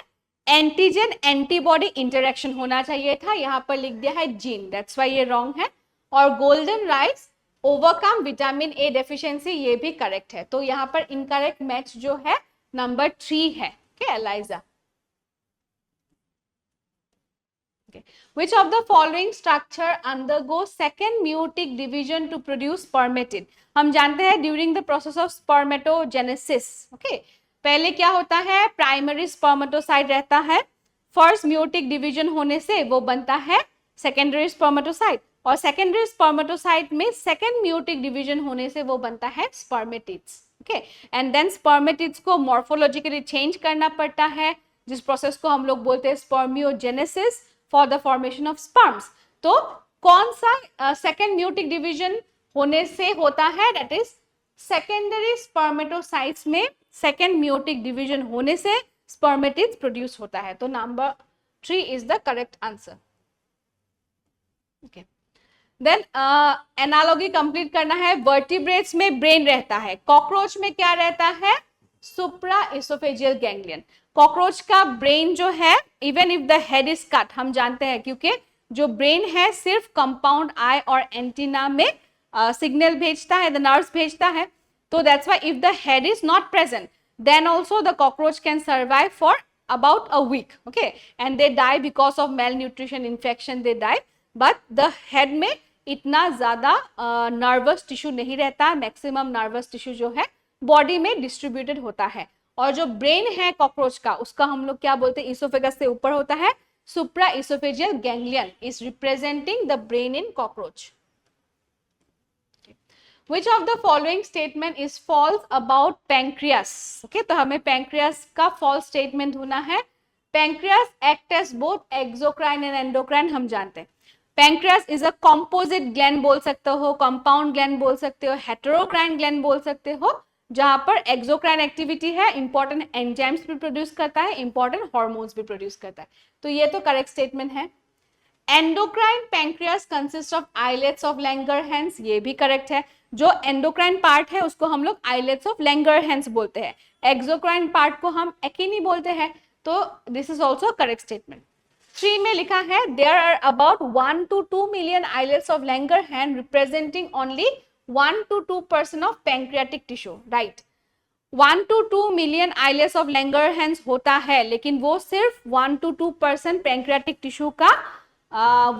एंटीजन एंटीबॉडी इंटरेक्शन होना चाहिए था, यहाँ पर लिख दिया है जीन, दैट्स व्हाई ये रॉन्ग है। और golden rice overcome vitamin A deficiency, ये भी करेक्ट है। तो यहाँ पर इनकरेक्ट मैच जो है नंबर 3 है। okay, ELISA. Which of the following structure undergo second meiotic division to produce spermatid? हम जानते हैं during the process of spermatogenesis, okay, पहले क्या होता है, प्राइमरी स्पर्मेटोसाइट रहता है, फर्स्ट म्यूटिक डिवीजन होने से वो बनता है सेकेंडरी स्पर्मेटोसाइट, और सेकेंडरी स्पर्मेटोसाइट में सेकेंड म्यूटिक डिवीजन होने से वो बनता है spermatids, okay, and then spermatids को मॉर्फोलॉजिकली चेंज करना पड़ता है, जिस प्रोसेस को हम लोग बोलते हैं spermiogenesis, for the formation of sperms. तो कौन सा सेकेंड म्यूटिक डिवीजन होने से होता है, दैट इज सेकेंडरी स्पर्मेटोसाइट्स में सेकेंड म्यूटिक डिवीजन होने से स्पर्मेटिड्स प्रोड्यूस होता है। तो number 3 is the correct answer, okay. Then analogy complete करना है। वर्टिब्रेट्स में ब्रेन रहता है, कॉकरोच में क्या रहता है, सुप्रा एसोफेजियल गैंग्लियन। कॉकरोच का ब्रेन जो है, even if the head is cut, हम जानते हैं क्योंकि जो ब्रेन है सिर्फ कंपाउंड आई और एंटीना में सिग्नल भेजता है, द नर्व्स भेजता है, तो that's why if the head is not present then also the cockroach can survive for about a week, okay, and they die because of malnutrition, infection, they die, but the head में इतना ज़्यादा नर्वस टिश्यू नहीं रहता, मैक्सिमम नर्वस टिश्यू जो है बॉडी में डिस्ट्रीब्यूटेड होता है, और जो ब्रेन है कॉकरोच का, उसका हम लोग क्या बोलते हैं, इसोफेगस से ऊपर होता है, सुप्रा oesophageal ganglion is representing the brain in cockroach. Which of the following statement is false about pancreas? Okay, तो हमें pancreas का false statement होना है। Pancreas act as both exocrine and endocrine, हम जानते हैं। Pancreas is a composite gland बोल सकते हो, compound gland बोल सकते हो, heterocrine gland बोल सकते हो, जहां पर exocrine activity है, important enzymes भी प्रोड्यूस करता है, important hormones भी प्रोड्यूस करता है, तो ये तो correct statement है। Endocrine pancreas consist of islets of Langerhans, ये भी करेक्ट है। जो एंडोक्राइन पार्ट है उसको हम लोग आइलेट्स ऑफ लैंगरहैंस बोलते हैं, एक्सोक्राइन पार्ट को हम एकिनी बोलते हैं, तो this is also correct statement. 3 में लिखा है there are about 1 to 2 million islets of Langerhans representing only 1 to 2% of pancreatic tissue, right? 1 to 2 million islets of Langerhans होता है, लेकिन वो सिर्फ 1 to 2% पैंक्रियाटिक टिश्यू का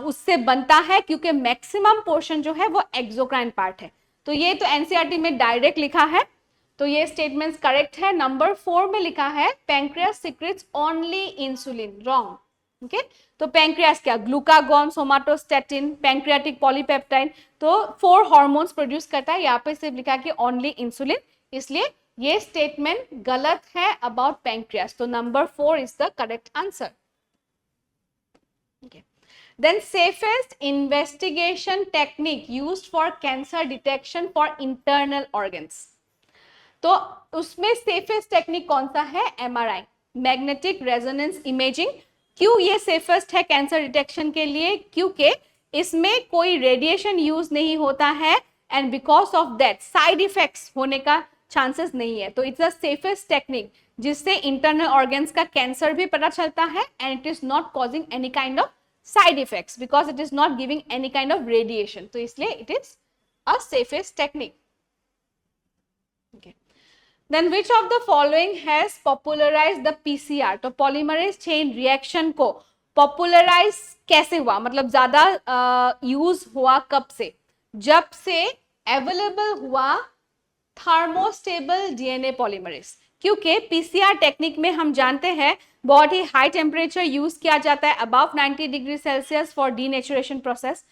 उससे बनता है, क्योंकि मैक्सिमम पोर्शन जो है वो एक्सोक्राइन पार्ट है। तो ये तो एनसीईआरटी में डायरेक्ट लिखा है, तो ये स्टेटमेंट्स करेक्ट है। नंबर 4 में लिखा है pancreas secretes only insulin, wrong, okay. तो पैंक्रियास क्या, ग्लूकागॉन, सोमाटोस्टैटिन, पैंक्रियाटिक पॉलीपेप्टाइड, तो 4 हार्मोन्स प्रोड्यूस करता है, यहाँ पे सिर्फ लिखा कि ओनली इंसुलिन, इसलिए ये स्टेटमेंट गलत है अबाउट पैंक्रियास, तो number 4 is the correct answer, okay. Then safest investigation technique used for cancer detection for internal organs. तो उसमें सेफेस्ट टेक्निक कौन सा है, MRI, मैग्नेटिक रेजोनेंस इमेजिंग। क्यों ये सेफेस्ट है कैंसर डिटेक्शन के लिए, क्योंकि इसमें कोई रेडिएशन यूज नहीं होता है, and because of that side effects होने का चांसेस नहीं है, तो इट्स द सेफेस्ट टेक्निक जिससे इंटरनल ऑर्गन्स का कैंसर भी पता चलता है, and it is not causing any kind of side effects because it is not giving any kind of radiation, तो इसलिए it is a safest technique, okay. Then which of the following has popularized the PCR? तो polymerase chain reaction को popularize कैसे हुआ, मतलब ज्यादा यूज हुआ कब से, जब से अवेलेबल हुआ थर्मोस्टेबल डीएनए पॉलीमरेज, क्योंकि पीसीआर टेक्निक में हम जानते हैं बहुत ही हाई टेम्परेचर यूज किया जाता है, above 90 degree Celsius for denaturation process.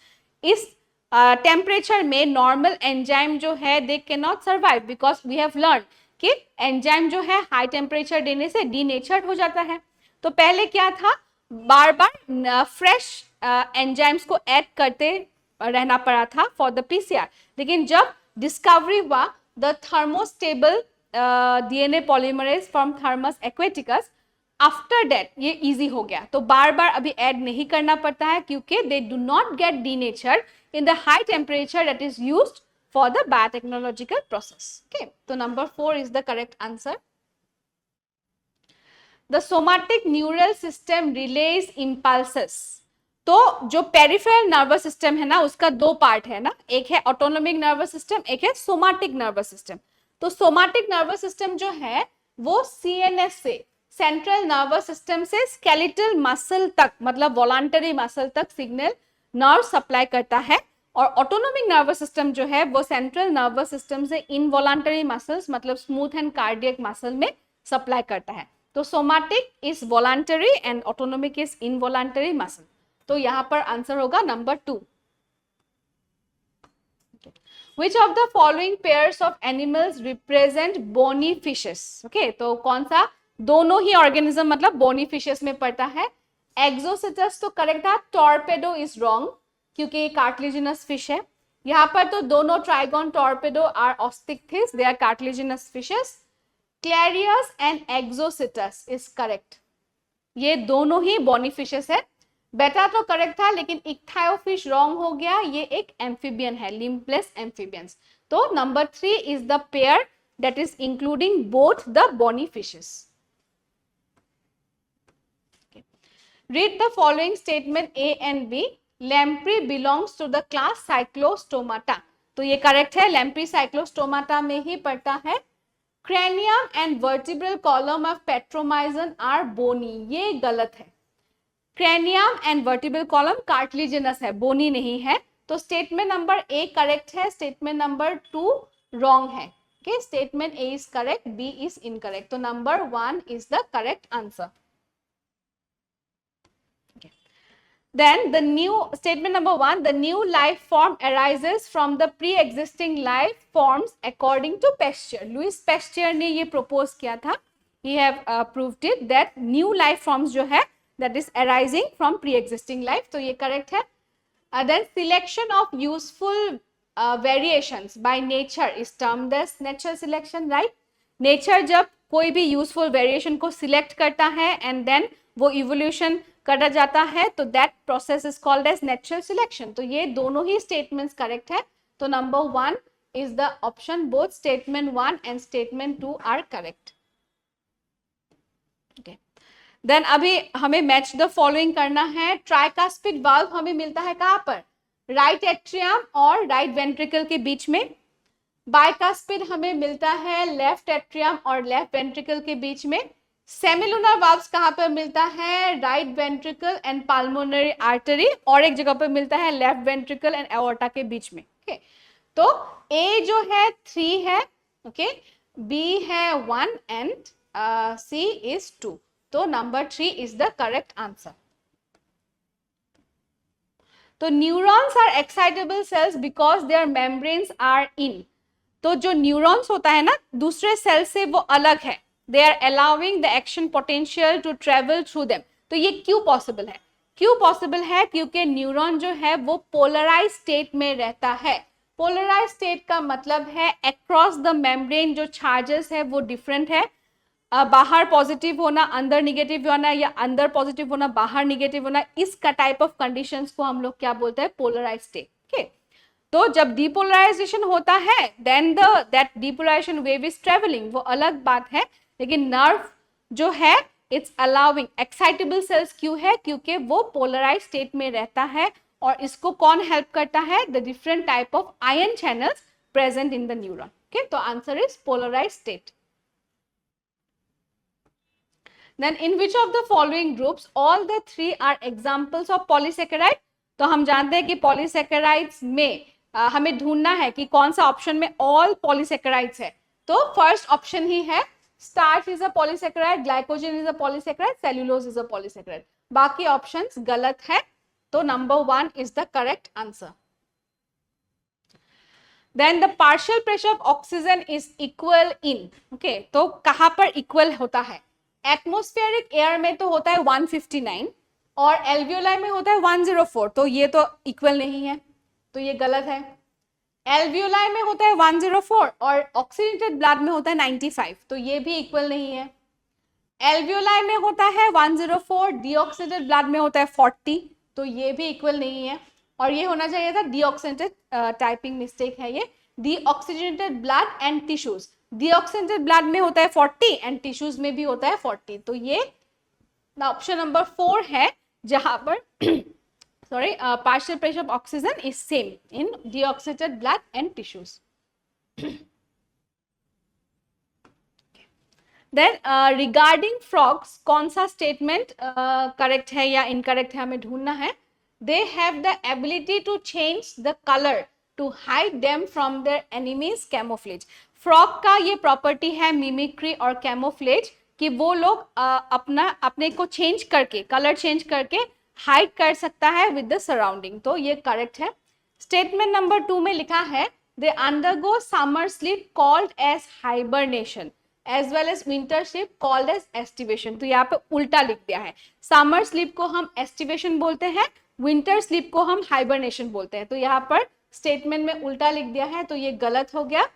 इस टेम्परेचर में नॉर्मल एंजाइम जो है they can not survive, because we have learn कि एंजाइम जो है हाई टेम्परेचर देने से डीनेचर्ड हो जाता है। तो पहले क्या था, बार बार फ्रेश एंजाइम्स को ऐड करते रहना पड़ा था फॉर द पीसीआर, लेकिन जब डिस्कवरी हुआ the thermostable DNA polymerase from Thermus aquaticus, after that ये इजी हो गया, तो बार बार अभी ऐड नहीं करना पड़ता है, क्योंकि they do not get denatured in the high temperature that is used for the biotechnological process, okay. तो number 4 is the correct answer. The somatic neural system relays impulses, तो जो पेरिफेरल नर्वस सिस्टम है ना, उसका 2 पार्ट है ना, एक है ऑटोनोमिक नर्वस सिस्टम, एक है सोमैटिक नर्वस सिस्टम। तो सोमैटिक नर्वस सिस्टम जो है वो सीएनएस से सेंट्रल नर्वस सिस्टम से स्केलेटल मसल तक, मतलब वॉलंटरी मसल तक सिग्नल नर्व सप्लाई करता है। और ऑटोनोमिक नर्वस सिस्टम जो है वो सेंट्रल नर्वस सिस्टम से इनवॉलंटरी मसल्स, मतलब स्मूथ एंड कार्डियक मसल में सप्लाई करता है। तो somatic is voluntary and autonomic is involuntary muscle. तो यहाँ पर आंसर होगा number 2। Which of the following pairs of animals represent bony fishes? Okay, तो कौन सा, दोनों ही ऑर्गेनिज्म मतलब bony fishes में पड़ता है। एक्सोसिटस तो करेक्ट था, टॉर्पेडो इज रॉन्ग क्योंकि ये कार्टिलेजिनस फिश है। यहाँ पर तो दोनों trygon torpedo are osteichthyes, they are cartilaginous fishes. Clarias and exocoetus is correct, ये दोनों ही बॉनी फिशेस है। बेटा तो करेक्ट था लेकिन इक्थायोफिश रॉन्ग हो गया, ये एक एम्फीबियन है, लिम्पलेस एम्फीबियंस। तो number 3 is the pair that is including both the bony fishes. Read the following statement A and B. Lamprey belongs to the class Cyclostomata. तो ये करेक्ट है, लैम्प्री साइक्लोस्टोमाटा में ही पड़ता है। Cranium and vertebral column of Petromyzon are bony. ये गलत है। Cranium and vertebral column cartilaginous है, bony नहीं है। तो स्टेटमेंट नंबर A करेक्ट है, स्टेटमेंट नंबर 2 रॉन्ग है। Okay, statement A is correct, B is incorrect. तो number 1 is the correct answer. Then the new statement number 1, the new life form arises from the pre-existing life forms according to Pasteur. Louis Pasteur ने ये propose किया था, he have proved it that new life forms जो है that is arising from pre-existing life, तो ये correct है। Then selection of useful variations by nature is termed as natural selection, right? Nature जब कोई भी useful variation को select करता है and then वो evolution कटा जाता है तो that process is called as natural selection. तो ये दोनों ही स्टेटमेंट्स करेक्ट है। तो number 1 is the option, both statement 1 and statement 2 are correct. Okay, then अभी हमें मैच द फॉलोइंग करना है। ट्राइकास्पिड वाल्व हमें मिलता है कहाँ पर, राइट एट्रियम और राइट वेंट्रिकल के बीच में। बाइकास्पिड हमें मिलता है लेफ्ट एट्रियम और लेफ्ट वेंट्रिकल के बीच में। सेमिलुनर वाल्व्स कहाँ पर मिलता है, राइट वेंट्रिकल एंड पाल्मोनरी आर्टरी, और एक जगह पर मिलता है लेफ्ट वेंट्रिकल एंड एओर्टा के बीच में। ओके, तो ए जो है 3 है, ओके, बी है 1 एंड सी इज 2। तो number 3 is the correct answer. तो neurons are excitable cells because their membranes are in. तो जो न्यूरॉन्स होता है ना दूसरे सेल से वो अलग है, they are allowing the action potential to travel through them। तो ये क्यों पॉसिबल है, क्यों पॉसिबल है, क्योंकि न्यूरॉन जो है वो पोलराइज स्टेट में रहता है। पोलराइज स्टेट का मतलब है अक्रॉस द मेम्ब्रेन जो चार्जेस है वो डिफरेंट है, बाहर पॉजिटिव होना अंदर निगेटिव होना या अंदर पॉजिटिव होना बाहर निगेटिव होना, इसका टाइप ऑफ कंडीशंस को हम लोग क्या बोलते हैं, पोलराइज स्टेट। ओके, तो जब डिपोलराइजेशन होता है then that depolarization wave is travelling, वो अलग बात है। लेकिन नर्व जो है इट्स अलाउिंग एक्साइटेबल सेल्स, क्यों है, क्योंकि वो पोलराइज स्टेट में रहता है। और इसको कौन हेल्प करता है, the different type of ion channels present in the neuron. Okay, तो answer is polarise state. Then in which of the following groups all the 3 are examples of polysaccharide. तो हम जानते हैं कि पॉलीसेकेराइड्स में हमें ढूंढना है कि कौन सा ऑप्शन में ऑल पॉलीसेकेराइड्स है। तो फर्स्ट ऑप्शन ही है, starch is a polysaccharide, glycogen is a polysaccharide, cellulose is a polysaccharide. बाकी ऑप्शंस गलत है, तो number 1 is the correct answer. Then the partial pressure of oxygen is equal in, okay, तो कहां पर इक्वल होता है, एटमॉस्फेरिक एयर में तो होता है 159 और एल्वियोलाई में होता है 104, तो ये तो इक्वल नहीं है, तो ये गलत है। एल्वियोलाई में होता है 104 और ऑक्सीडेटेड ब्लड में होता है 95, तो ये भी इक्वल नहीं है। एल्वियोलाई में होता है 104, डीऑक्सीडेटेड ब्लड में होता है 40, तो ये भी इक्वल नहीं है। और ये होना चाहिए था डीऑक्सीडेटेड, टाइपिंग मिस्टेक है ये, deoxygenated blood and tissues. Deoxygenated blood में होता है 40 एंड टिश्यूज में भी होता है 40, तो ये ऑप्शन नंबर 4 है जहां पर sorry, partial pressure of oxygen is same in deoxygenated blood and tissues. Then regarding frogs कौन सा स्टेटमेंट करेक्ट है या इनकरेक्ट है हमें ढूंढना है. They have the ability to change the colour to hide them from their enemies camouflage. Frog का ये प्रॉपर्टी है मिमिक्री और कैमोफ्लेज कि वो लोग अपने को चेंज करके, कलर चेंज करके हाइड कर सकता है विद द सराउंडिंग. तो ये करेक्ट है. स्टेटमेंट नंबर 2 में लिखा है they undergo summer sleep called as hibernation as well as winter sleep called as aestivation. तो यहाँ पे उल्टा लिख दिया है. समर स्लीप को हम एस्टिवेशन बोलते हैं, विंटर स्लीप को हम हाइबरनेशन बोलते हैं. तो यहाँ पर स्टेटमेंट में उल्टा लिख दिया है, तो ये गलत हो गया.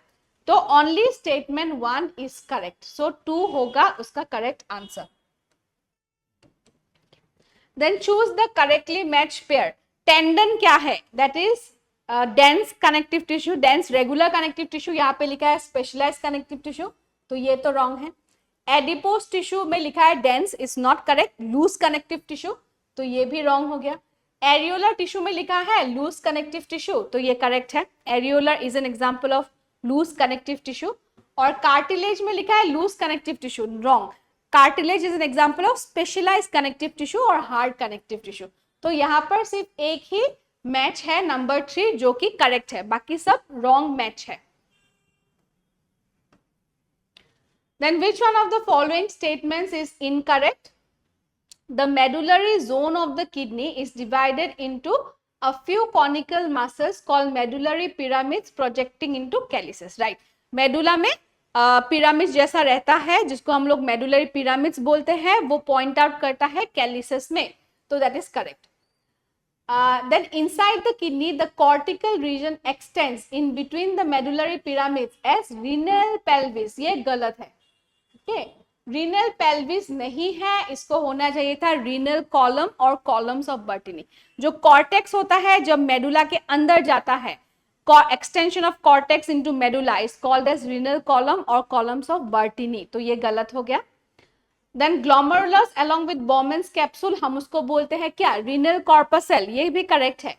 तो only statement 1 is correct. So 2 होगा उसका correct answer. Then choose the correctly match pair. Tendon क्या है? That is dense connective tissue, dense regular connective tissue. यहाँ पे लिखा है स्पेशलाइज्ड कनेक्टिव टिश्यू, तो ये तो रॉन्ग है. एडिपोज टिश्यू में लिखा है dense, is not correct. Loose connective tissue, तो ये भी रॉन्ग हो गया. एरियोलर टिश्यू में लिखा है लूज कनेक्टिव टिश्यू, तो ये करेक्ट है. Areolar is an example of loose connective tissue. और कार्टिलेज में लिखा है loose connective tissue, wrong. Cartilage is an example of specialised connective tissue और हार्ड कनेक्टिव टिश्यू. तो यहाँ पर सिर्फ एक ही मैच है नंबर 3 जो कि करेक्ट है, बाकी सब रॉन्ग मैच है. Then which one of the following statements is incorrect? The medullary zone of the kidney is divided into a few conical muscles called medullary pyramids projecting into calyces. Right? Medulla में पिरामिड जैसा रहता है जिसको हम लोग मेडुलरी पिरामिड्स बोलते हैं, वो पॉइंट आउट करता है कैलिसेस में. तो that is correct. Then inside the kidney, the cortical region extends in between the medullary pyramids as renal pelvis. ये गलत है. रीनल पेल्विस नहीं है, इसको होना चाहिए था रीनल कॉलम और कॉलम्स ऑफ बर्टिनी. जो कॉर्टेक्स होता है जब मेडुला के अंदर जाता है, extension of cortex into medulla is called as renal column और कॉलम्स ऑफ बर्टिनी. तो ये गलत हो गया. Then glomerulus along with Bowman's capsule, हम उसको बोलते हैं क्या? Renal corpuscle. ये भी करेक्ट है.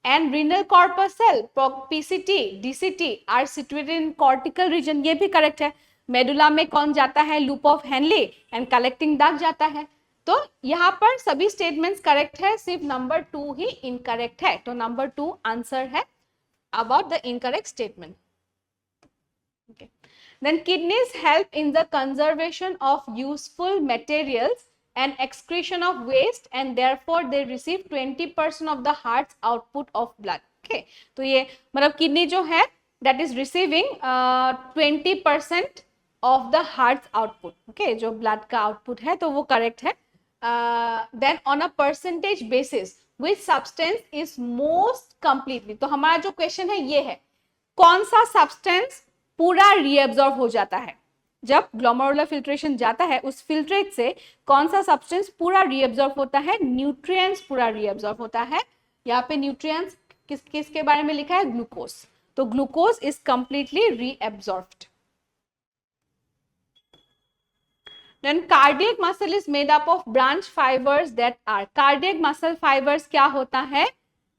And renal corpuscle, PCT, DCT are situated in cortical region. ये भी करेक्ट है. मेडुला में कौन जाता है? Loop of Henle and collecting duct जाता है. तो यहाँ पर सभी स्टेटमेंट्स करेक्ट है, सिर्फ नंबर 2 ही इनकरेक्ट है. तो नंबर 2 आंसर है about the incorrect statement. Okay. Then kidneys help in the conservation of useful materials and excretion of waste, and therefore they receive 20% of the heart's output of blood. Okay. तो ये मतलब किडनी जो है that is receiving 20% of the heart's output. Okay. जो blood का output है तो वो correct है. Then on a percentage basis, which substance is most completely, तो हमारा जो question है ये है, कौन सा substance पूरा रीएब्जॉर्ब हो जाता है? जब ग्लोमेरुलर फिल्ट्रेशन जाता है उस फिल्ट्रेट से कौन सा सब्सटेंस पूरा रीएब्जॉर्ब होता है? न्यूट्रिएंट्स पूरा रीएब्जॉर्ब होता है. यहाँ पे न्यूट्रिएंट्स किसके बारे में लिखा है? ग्लूकोज. तो glucose is completely reabsorbed. Then cardiac muscle is made up of branch fibers that are. Cardiac muscle fibers क्या होता है?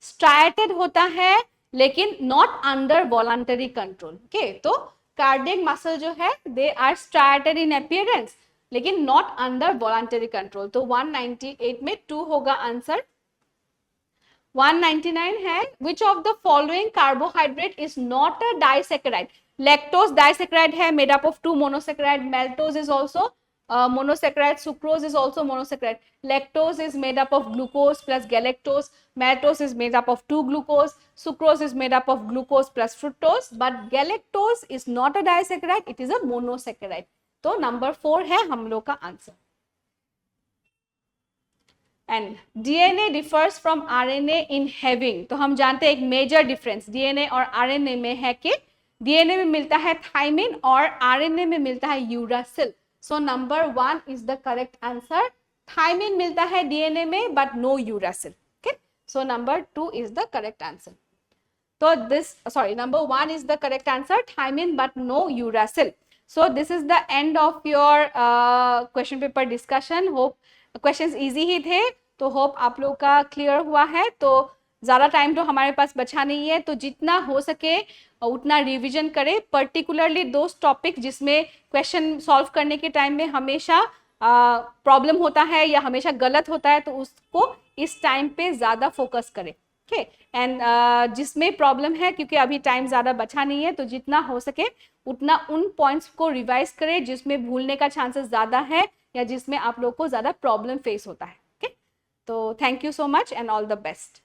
Striated होता है लेकिन not under voluntary control. Okay. तो कार्डियक मसल जो है they are striated in appearance लेकिन नॉट अंडर वॉलंटरी कंट्रोल. तो 198 में 2 होगा आंसर. 199 है which of the following carbohydrate is not a disaccharide. Lactose disaccharide है, made up of 2 monosaccharide. Maltose is also monosaccharide. Sucrose is also monosaccharide. Lactose is made up of glucose plus galactose. Maltose is made up of 2 glucose. Sucrose is made up of glucose plus fructose. But galactose is not a disaccharide, it is a monosaccharide. तो नंबर 4 है हम लोग का answer. And DNA differs from RNA in having. तो हम जानते हैं एक मेजर डिफरेंस DNA और RNA में है कि DNA में मिलता है थाइमिन और RNA में मिलता है uracil. So number 1 is the correct answer. Thymine मिलता है DNA में but no uracil. Okay. So number 2 is the correct answer. So number 1 is the correct answer. Thymine but no uracil. So this is the end of your question paper discussion. Hope questions easy ही थे. तो hope आप लोग का clear हुआ है. तो ज़्यादा टाइम तो हमारे पास बचा नहीं है, तो जितना हो सके उतना रिवीजन करे, पर्टिकुलरली दोज टॉपिक जिसमें क्वेश्चन सॉल्व करने के टाइम में हमेशा प्रॉब्लम होता है या हमेशा गलत होता है, तो उसको इस टाइम पे ज़्यादा फोकस करें। ओके, एंड जिसमें प्रॉब्लम है, क्योंकि अभी टाइम ज़्यादा बचा नहीं है, तो जितना हो सके उतना उन पॉइंट्स को रिवाइज करें जिसमें भूलने का चांसेस ज़्यादा है या जिसमें आप लोग को ज़्यादा प्रॉब्लम फेस होता है। ओके, तो thank you so much and all the best.